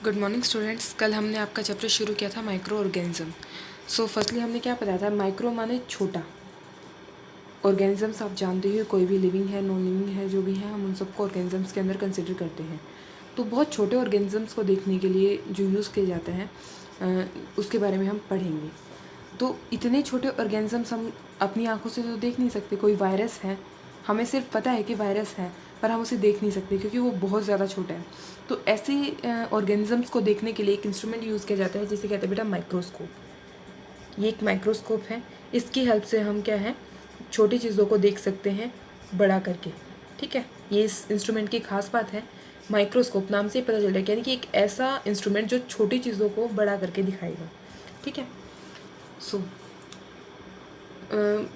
Good morning students. कल हमने आपका चैप्टर शुरू किया था माइक्रो ऑर्गेनिज्म। सो फर्स्टली हमने क्या बताया था, माइक्रो माने छोटा। ऑर्गेनिजम्स आप जानते हो, कोई भी लिविंग है नॉन लिविंग है जो भी है, हम उन सबको ऑर्गेनिजम्स के अंदर कंसिडर करते हैं। तो बहुत छोटे ऑर्गेनिजम्स को देखने के लिए जो यूज़ किए जाते हैं उसके बारे में हम पढ़ेंगे। तो इतने छोटे ऑर्गेनिजम्स हम अपनी आंखों से तो देख नहीं सकते। कोई वायरस है, हमें सिर्फ पता है कि वायरस है, पर हम उसे देख नहीं सकते क्योंकि वो बहुत ज़्यादा छोटा है। तो ऐसे ऑर्गेनिजम्स को देखने के लिए एक इंस्ट्रूमेंट यूज़ किया जाता है जिसे कहते हैं बेटा माइक्रोस्कोप। ये एक माइक्रोस्कोप है, इसकी हेल्प से हम क्या है छोटी चीज़ों को देख सकते हैं बड़ा करके। ठीक है, ये इस इंस्ट्रूमेंट की खास बात है। माइक्रोस्कोप नाम से ही पता चल रहा है, यानी कि एक ऐसा इंस्ट्रूमेंट जो छोटी चीज़ों को बड़ा करके दिखाएगा। ठीक है, सो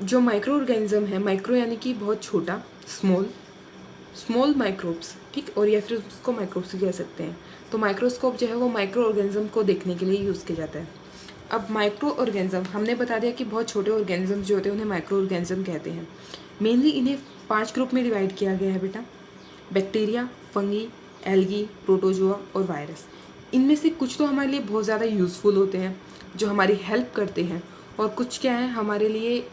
जो माइक्रो ऑर्गेनिज्म है, माइक्रो यानी कि बहुत छोटा, स्मॉल माइक्रोब्स, ठीक, और या फिर उसको माइक्रोब्स कह सकते हैं। तो माइक्रोस्कोप जो है वो माइक्रो ऑर्गेनिज्म को देखने के लिए यूज़ किया जाता है। अब माइक्रो ऑर्गेनिज्म हमने बता दिया कि बहुत छोटे ऑर्गेनिज्म जो होते हैं उन्हें माइक्रो ऑर्गेनिज्म कहते हैं। मेनली इन्हें 5 ग्रुप में डिवाइड किया गया है बेटा, बैक्टीरिया, फंगी, एल्गी, प्रोटोजोआ और वायरस। इनमें से कुछ तो हमारे लिए बहुत ज़्यादा यूज़फुल होते हैं जो हमारी हेल्प करते हैं, और कुछ क्या है हमारे लिए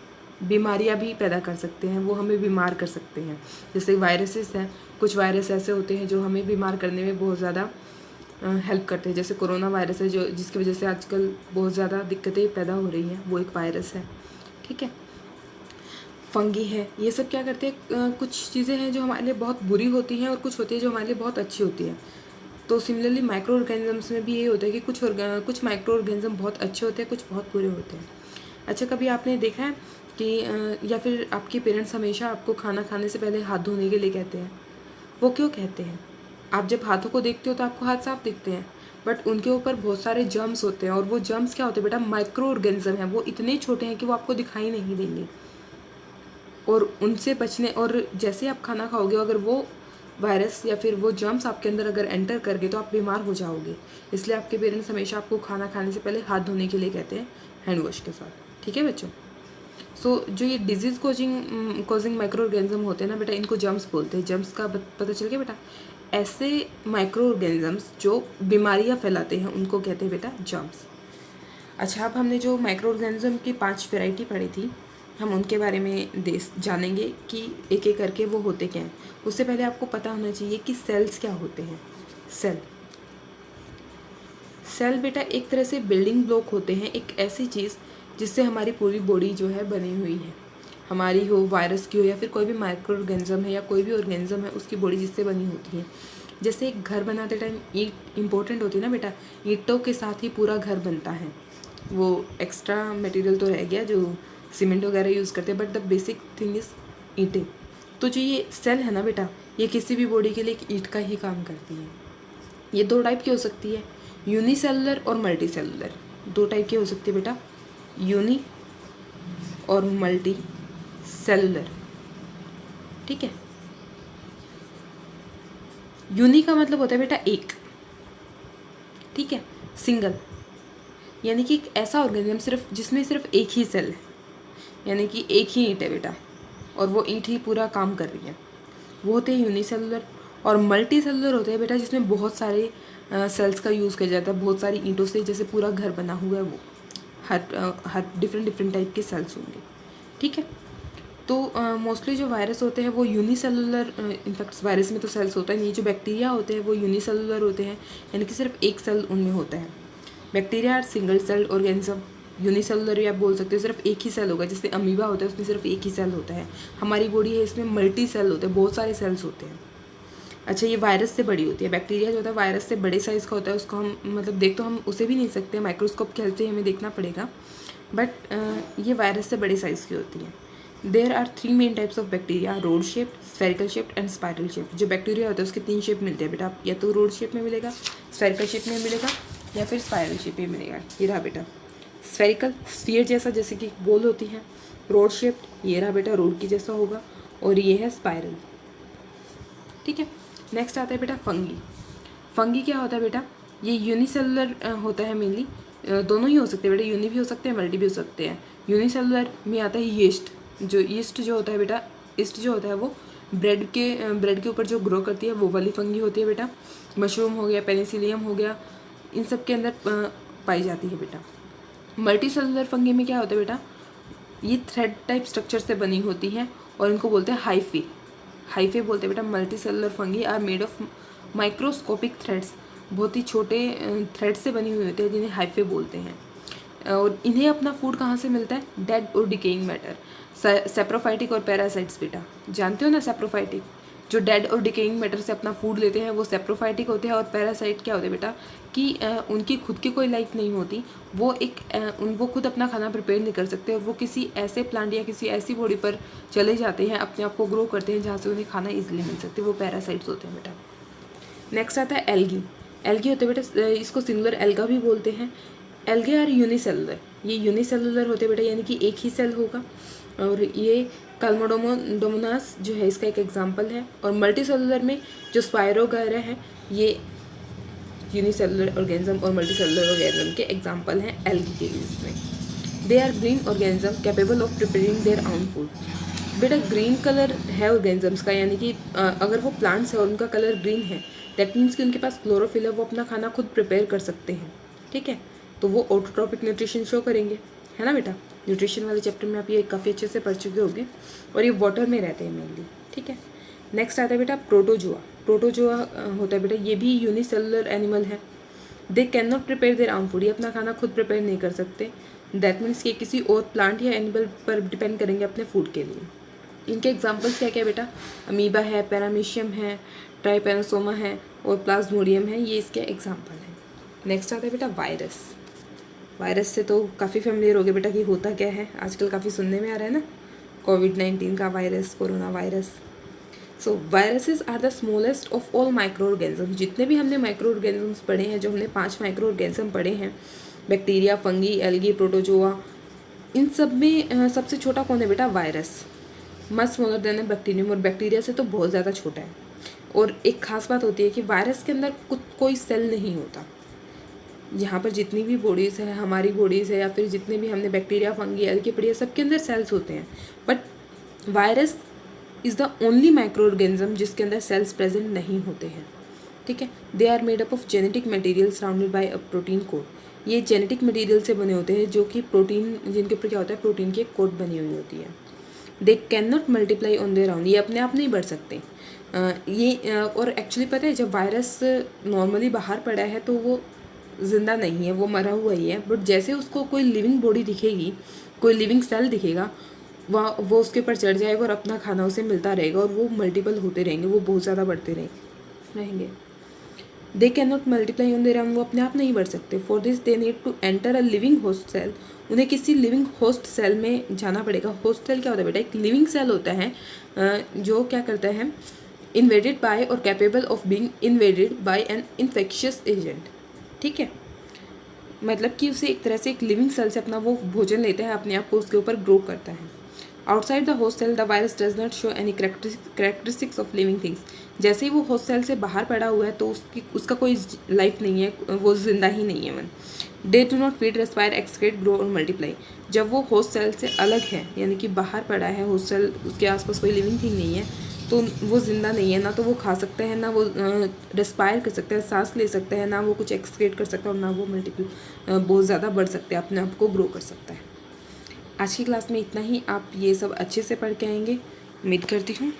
बीमारियां भी पैदा कर सकते हैं, वो हमें बीमार कर सकते हैं। जैसे वायरसेस हैं, कुछ वायरस ऐसे होते हैं जो हमें बीमार करने में बहुत ज़्यादा हेल्प करते हैं। जैसे कोरोना वायरस है जो जिसकी वजह से आजकल बहुत ज़्यादा दिक्कतें पैदा हो रही हैं, वो एक वायरस है। ठीक है, फंगी है, ये सब क्या करते हैं, कुछ चीज़ें हैं जो हमारे लिए बहुत बुरी होती हैं और कुछ होती है जो हमारे लिए बहुत अच्छी होती है। तो सिमिलरली माइक्रो ऑर्गेनिजम्स में भी ये होता है कि कुछ माइक्रो ऑर्गेनिज्म बहुत अच्छे होते हैं, कुछ बहुत बुरे होते हैं। अच्छा, कभी आपने देखा है कि या फिर आपके पेरेंट्स हमेशा आपको खाना खाने से पहले हाथ धोने के लिए कहते हैं? वो क्यों कहते हैं? आप जब हाथों को देखते हो तो आपको हाथ साफ दिखते हैं, बट उनके ऊपर बहुत सारे जर्म्स होते हैं, और वो जर्म्स क्या होते हैं बेटा, माइक्रो ऑर्गेनिज्म है। वो इतने छोटे हैं कि वो आपको दिखाई नहीं देंगे, और उनसे बचने, और जैसे आप खाना खाओगे अगर वो वायरस या फिर वो जर्म्स आपके अंदर अगर एंटर कर गए तो आप बीमार हो जाओगे। इसलिए आपके पेरेंट्स हमेशा आपको खाना खाने से पहले हाथ धोने के लिए कहते हैं हैंड वॉश के साथ। ठीक है बच्चों, सो जो ये डिजीज़ कॉजिंग माइक्रो ऑर्गेनिज्म होते हैं ना बेटा, इनको जर्म्स बोलते हैं। जर्म्स का पता चल गया बेटा, ऐसे माइक्रो ऑर्गेनिजम्स जो बीमारियां फैलाते हैं उनको कहते हैं बेटा जर्म्स। अच्छा, अब हमने जो माइक्रो ऑर्गेनिज्म की 5 वैरायटी पढ़ी थी, हम उनके बारे में जानेंगे कि एक एक करके वो होते क्या हैं। उससे पहले आपको पता होना चाहिए कि सेल्स क्या होते हैं। सेल बेटा एक तरह से बिल्डिंग ब्लॉक होते हैं, एक ऐसी चीज़ जिससे हमारी पूरी बॉडी जो है बनी हुई है। हमारी हो, वायरस की हो, या फिर कोई भी माइक्रो ऑर्गेनिज्म है या कोई भी ऑर्गेनिज्म है, उसकी बॉडी जिससे बनी होती है। जैसे एक घर बनाते टाइम ईंट इंपॉर्टेंट होती है ना बेटा, ईंटों के साथ ही पूरा घर बनता है। वो एक्स्ट्रा मटेरियल तो रह गया जो सीमेंट वगैरह यूज़ करते हैं, but the basic thing is ईंटें। तो जो ये सेल है ना बेटा, ये किसी भी बॉडी के लिए एक ईंट का ही काम करती है। ये 2 टाइप की हो सकती है, यूनिसेलुलर और मल्टी सेलुलर। 2 टाइप की हो सकती है बेटा, यूनी और मल्टी सेलुलर। ठीक है, यूनी का मतलब होता है बेटा एक, ठीक है, सिंगल, यानी कि एक ऐसा ऑर्गेनिज्म जिसमें सिर्फ एक ही सेल है, यानी कि एक ही ईंट है बेटा, और वो ईंट ही पूरा काम कर रही है, वो होते हैं यूनिसेलुलर। और मल्टी सेलुलर होते हैं बेटा जिसमें बहुत सारे सेल्स का यूज़ किया जाता है, बहुत सारी ईंटों से जैसे पूरा घर बना हुआ है, वो हर डिफरेंट टाइप के सेल्स होंगे। ठीक है, तो मोस्टली जो वायरस होते हैं वो यूनिसेलुलर, इनफैक्ट वायरस में तो सेल्स होता है नहीं। जो बैक्टीरिया होते हैं वो यूनिसेलुलर होते हैं, यानी कि सिर्फ एक सेल उनमें होता है। Bacteria are single cell organism. Unicellular या आप बोल सकते हो सिर्फ एक ही सेल होगा, जैसे अमीबा होता है उसमें सिर्फ एक ही सेल होता है। हमारी बॉडी है, इसमें मल्टी सेल होते हैं, बहुत सारे सेल्स होते हैं। अच्छा, ये वायरस से बड़ी होती है। बैक्टीरिया जो होता है वायरस से बड़े साइज़ का होता है, उसको हम मतलब देख तो हम उसे भी नहीं सकते, माइक्रोस्कोप के हेल्प से हमें देखना पड़ेगा, बट ये वायरस से बड़े साइज़ की होती है। There are 3 main types of bacteria, rod shaped, spherical shaped and spiral shaped. जो बैक्टीरिया होता है उसके 3 शेप मिलते हैं बेटा, या तो रोड शेप में मिलेगा, स्फेरिकल शेप में मिलेगा, या फिर स्पाइरल शेप में मिलेगा। ये रहा बेटा स्फेरिकल, स्फीयर जैसा, जैसे कि गोल होती है। रोड शेप्ड, ये रहा बेटा रोड की जैसा होगा, और ये है स्पाइरल। ठीक है, नेक्स्ट आता है बेटा फंगी। फंगी क्या होता है बेटा, ये यूनिसेलुलर होता है मेनली, दोनों ही हो सकते हैं बेटा, यूनि भी हो सकते हैं, मल्टी भी हो सकते हैं। यूनिसेलुलर में आता है यीस्ट। जो यीस्ट जो होता है बेटा, यीस्ट जो होता है वो ब्रेड के ऊपर जो ग्रो करती है वो वाली फंगी होती है बेटा। मशरूम हो गया, पेनिसिलियम हो गया, इन सब के अंदर पाई जाती है बेटा। मल्टी सेलुलर फंगी में क्या होता है बेटा, ये थ्रेड टाइप स्ट्रक्चर से बनी होती हैं और इनको बोलते हैं हाइफी। हाइफे बोलते हैं बेटा। Multi cellular fungi are made of microscopic threads, बहुत ही छोटे थ्रेड से बनी हुई होती है जिन्हें हाइफे बोलते हैं। और इन्हें अपना फूड कहाँ से मिलता है, डेड और डिकेइंग मैटर। सेप्रोफाइटिक और पैरासाइट्स बेटा जानते हो ना, सेप्रोफाइटिक जो डेड और डिकेइंग मैटर से अपना फूड लेते हैं वो सेप्रोफाइटिक होते हैं, और पैरासाइट क्या होते हैं बेटा कि उनकी खुद की कोई लाइफ नहीं होती, वो वो खुद अपना खाना प्रिपेयर नहीं कर सकते और वो किसी ऐसे प्लांट या किसी ऐसी बॉडी पर चले जाते हैं, अपने आप को ग्रो करते हैं जहाँ से उन्हें खाना ईजिली मिल सकते, वो पैरासाइट्स होते हैं बेटा। नेक्स्ट आता है एल्गी। एल्गी होते हैं बेटा, इसको सिंगुलर एल्गा भी बोलते हैं। एल्गे आर यूनिसेलुलर, ये यूनिसेलुलर होते हैं बेटा, यानी कि एक ही सेल होगा। और ये कैल्मोडोमोनास जो है इसका एक एग्जांपल है। और मल्टी सेलुलर में जो स्पायरोगायरा है ये यूनिसेलुलर ऑर्गेनिज्म और मल्टी सेलुलर ऑर्गेनिज्म के एग्जांपल हैं एल्गी के इसमें। They are green organism capable of preparing their own food. बेटा ग्रीन कलर है ऑर्गेनिजम्स का, यानी कि अगर वो प्लांट्स है और उनका कलर ग्रीन है दैट मीन्स कि उनके पास क्लोरोफिल है, वो अपना खाना खुद प्रिपेयर कर सकते हैं, ठीक है। तो वो ऑटोट्रॉपिक न्यूट्रिशन शो करेंगे, है ना बेटा। न्यूट्रिशन वाले चैप्टर में आप ये काफ़ी अच्छे से पढ़ चुके होंगे, और ये वाटर में रहते हैं मेनली, ठीक है। नेक्स्ट आता है बेटा प्रोटोजोआ। प्रोटोजोआ होता है बेटा, ये भी यूनिसेलुलर एनिमल है। दे can not prepare their own food, ये अपना खाना खुद प्रिपेयर नहीं कर सकते। दैट मीन्स ये किसी और प्लांट या एनिमल पर डिपेंड करेंगे अपने फूड के लिए। इनके एग्जाम्पल्स क्या क्या बेटा, अमीबा है, पैरामीशियम है, ट्राइपेनोसोमा है और प्लाज्मोडियम है, ये इसके एग्जाम्पल हैं। नेक्स्ट आता है बेटा वायरस। वायरस से तो काफ़ी फेमिलियर हो गए बेटा कि होता क्या है, आजकल काफ़ी सुनने में आ रहा है ना, कोविड-19 का virus, corona virus. So viruses are the smallest of all micro organism. जितने भी हमने माइक्रो ऑर्गेनिजम्स पढ़े हैं, जो हमने 5 माइक्रो ऑर्गेनिज्म पढ़े हैं, बैक्टीरिया, फंगी, एल्गी, प्रोटोजोआ, इन सब में सबसे छोटा कौन है बेटा, virus. Much smaller than bacterium, और बैक्टीरिया से तो बहुत ज़्यादा छोटा है। और एक खास बात होती है कि वायरस के अंदर कोई सेल नहीं होता। यहाँ पर जितनी भी बॉडीज़ है, हमारी बॉडीज़ है, या फिर जितने भी हमने बैक्टीरिया, फंगी, एल्गी पढ़ी है, सबके अंदर सेल्स होते हैं। But virus is the only micro organism जिसके अंदर सेल्स प्रेजेंट नहीं होते हैं, ठीक है। They are made up of genetic material surrounded by a protein coat. ये जेनेटिक मटेरियल से बने होते हैं जो कि प्रोटीन, जिनके ऊपर क्या होता है, प्रोटीन की एक कोड बनी हुई होती है। दे can not multiply on their own, ये अपने आप नहीं बढ़ सकते। और एक्चुअली पता है जब वायरस नॉर्मली बाहर पड़ा है तो वो जिंदा नहीं है, वो मरा हुआ ही है। बट जैसे उसको कोई लिविंग बॉडी दिखेगी, कोई लिविंग सेल दिखेगा, वो उसके ऊपर चढ़ जाएगा और अपना खाना उसे मिलता रहेगा, और वो मल्टीपल होते रहेंगे, वो बहुत ज़्यादा बढ़ते रहेंगे। They can not multiply on their own, वो अपने आप नहीं बढ़ सकते। For this they need to enter a living host cell, उन्हें किसी लिविंग होस्ट सेल में जाना पड़ेगा। होस्ट सेल क्या होता है बेटा, एक लिविंग सेल होता है जो क्या करता है, इन्वेडेड बाय और capable of being invaded by an infectious agent, ठीक है। मतलब कि उसे एक तरह से एक लिविंग सेल से अपना वो भोजन लेता है, अपने आप को उसके ऊपर ग्रो करता है। Outside the host cell the virus does not show any characteristics of living things. जैसे ही वो होस्ट सेल से बाहर पड़ा हुआ है तो उसका कोई लाइफ नहीं है, वो जिंदा ही नहीं है। One they do not feed, respire, excrete, grow और मल्टीप्लाई। जब वो होस्ट सेल से अलग है, यानी कि बाहर पड़ा है होस्ट सेल, उसके आसपास कोई लिविंग थिंग नहीं है, तो वो ज़िंदा नहीं है, ना तो वो खा सकता है, ना वो रेस्पायर कर सकता है, सांस ले सकता है, ना वो कुछ एक्सक्रीट कर सकता है, और ना वो बहुत ज़्यादा बढ़ सकता है, अपने आप को ग्रो कर सकता है। आज की क्लास में इतना ही। आप ये सब अच्छे से पढ़ के आएंगे, उम्मीद करती हूँ।